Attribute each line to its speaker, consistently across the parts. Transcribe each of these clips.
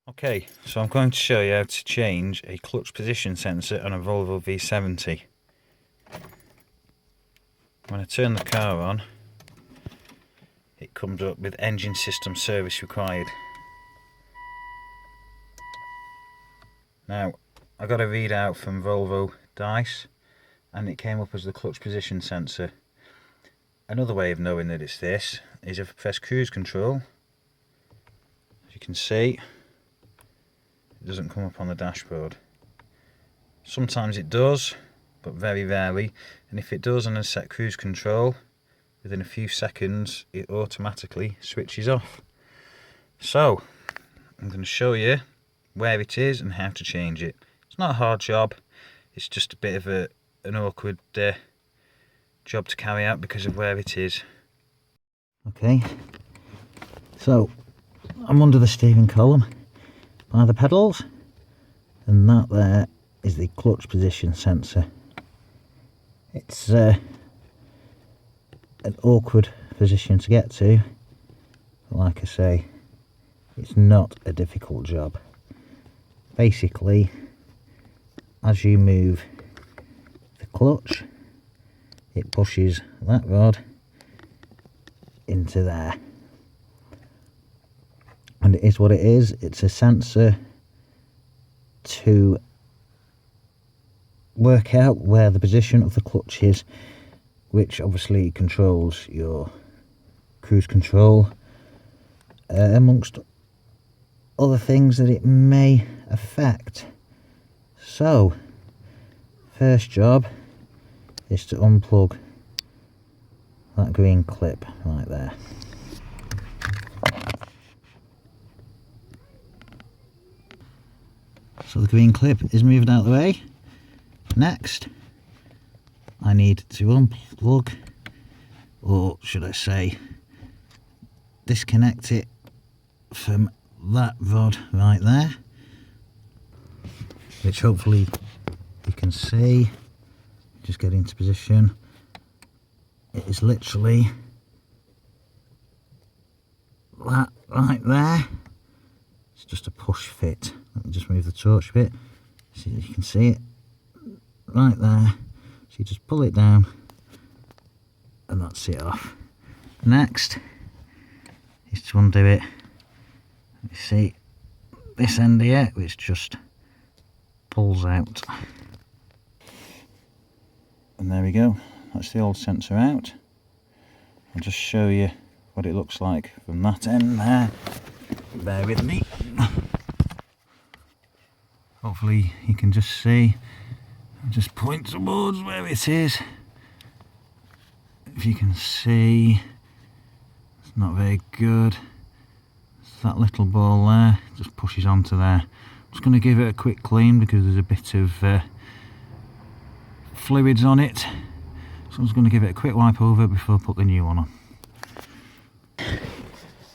Speaker 1: Okay, so I'm going to show you how to change a clutch position sensor on a Volvo V70. When I turn the car on, it comes up with engine system service required. Now, I got a readout from Volvo Dice and it came up as the clutch position sensor. Another way of knowing that it's this is if I press cruise control. As you can see, it doesn't come up on the dashboard. Sometimes it does, but very rarely, and if it does and I set cruise control, within a few seconds it automatically switches off. So I'm going to show you where it is and how to change it. It's not a hard job, it's just a bit of an awkward job to carry out because of where it is. Okay, so I'm under the steering column by the pedals, and that there is the clutch position sensor. It's an awkward position to get to, but like I say, it's not a difficult job. Basically, as you move the clutch, it pushes that rod into there, and it is what it is. It's a sensor to work out where the position of the clutch is, which obviously controls your cruise control, amongst other things that it may affect. So first job is to unplug that green clip right there. So the green clip is moved out of the way. Next, I need to unplug, or should I say disconnect it from that rod right there, which hopefully you can see. Just get into position. It is literally that right there. It's just a push fit. Let me just move the torch a bit so you can see it right there. So you just pull it down and that's it off. Next is to undo it. You see this end here, which just pulls out, and there we go. That's the old sensor out. I'll just show you what it looks like from that end there. Bear with me. Hopefully you can just see. I'll just point towards where it is. If you can see, it's not very good. It's that little ball there, it just pushes onto there. I'm just going to give it a quick clean because there's a bit of fluids on it. So I'm just going to give it a quick wipe over before I put the new one on.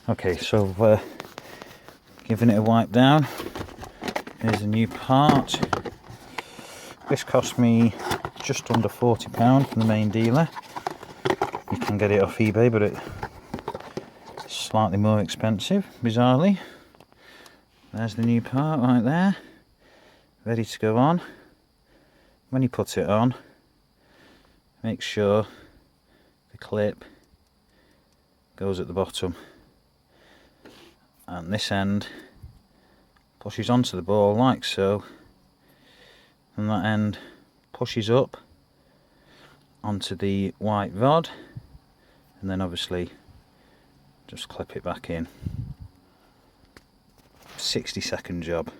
Speaker 1: Okay, so giving it a wipe down. Here's a new part. This cost me just under £40 from the main dealer. You can get it off eBay, but it's slightly more expensive, bizarrely. There's the new part right there, ready to go on. When you put it on, make sure the clip goes at the bottom, and this end pushes onto the ball like so, and that end pushes up onto the white rod, and then obviously just clip it back in. 60-second job.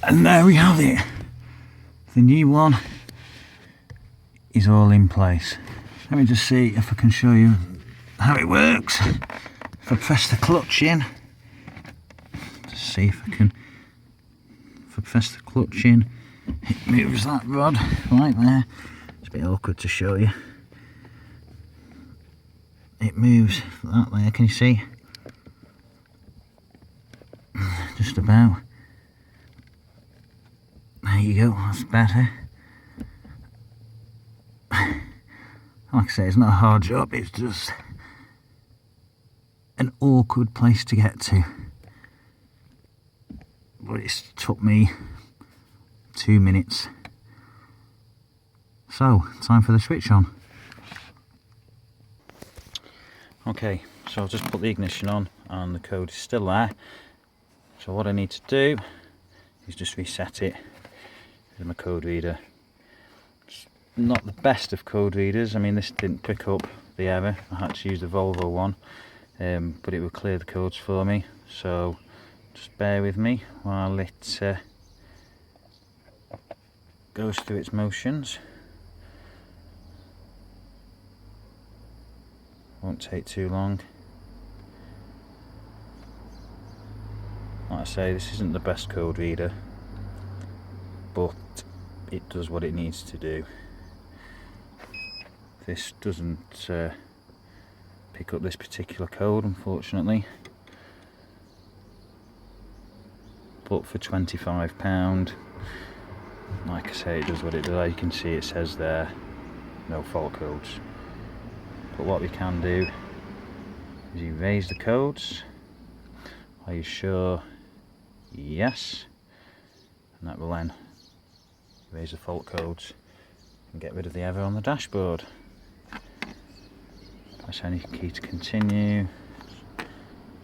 Speaker 1: And there we have it. The new one is all in place. Let me just see if I can show you how it works. If I press the clutch in, just see if I can. If I press the clutch in, it moves that rod right there. It's a bit awkward to show you. It moves that there, can you see? Just about. There you go, that's better. Like I say, it's not a hard job, it's just an awkward place to get to, but it's took me 2 minutes. So, time for the switch on. Okay, so I'll just put the ignition on and the code is still there. So what I need to do is just reset it with my code reader. It's not the best of code readers. I mean, this didn't pick up the error. I had to use the Volvo one, but it will clear the codes for me. So just bear with me while it goes through its motions. Won't take too long. Like I say, this isn't the best code reader, but it does what it needs to do. This doesn't pick up this particular code, unfortunately, but for £25, like I say, it does what it does. You can see it says there, no fault codes. But what we can do is erase the codes. Are you sure? Yes. And that will then erase the fault codes and get rid of the error on the dashboard. Press any key to continue.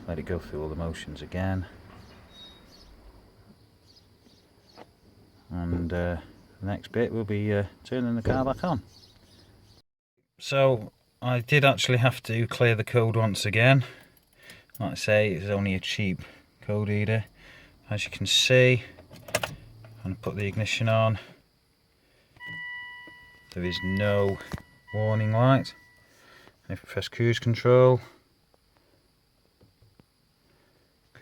Speaker 1: Let it go through all the motions again. And the next bit will be turning the car back on. So I did actually have to clear the code once again. Like I say, it's only a cheap code reader. As you can see, I'm going to put the ignition on. There is no warning light. If I press cruise control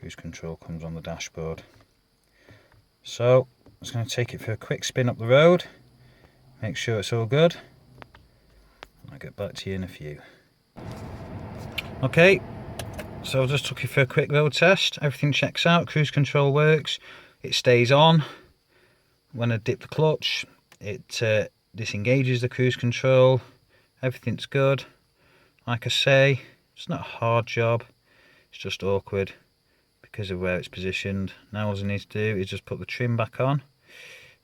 Speaker 1: comes on the dashboard. So I'm just going to take it for a quick spin up the road, make sure it's all good. I'll get back to you in a few. Okay, so I just took it for a quick road test. Everything checks out, cruise control works, it stays on. When I dip the clutch, it disengages the cruise control. Everything's good. Like I say, it's not a hard job, it's just awkward because of where it's positioned. Now all I need to do is just put the trim back on,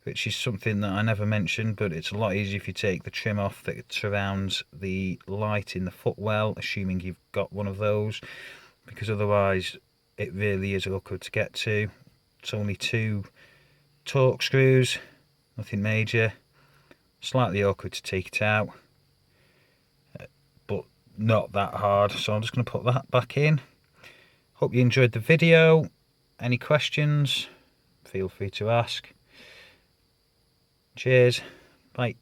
Speaker 1: which is something that I never mentioned, but it's a lot easier if you take the trim off that surrounds the light in the footwell, assuming you've got one of those, because otherwise it really is awkward to get to. It's only 2 torque screws, nothing major. Slightly awkward to take it out, but not that hard. So I'm just going to put that back in. Hope you enjoyed the video. Any questions, feel free to ask. Cheers, bye.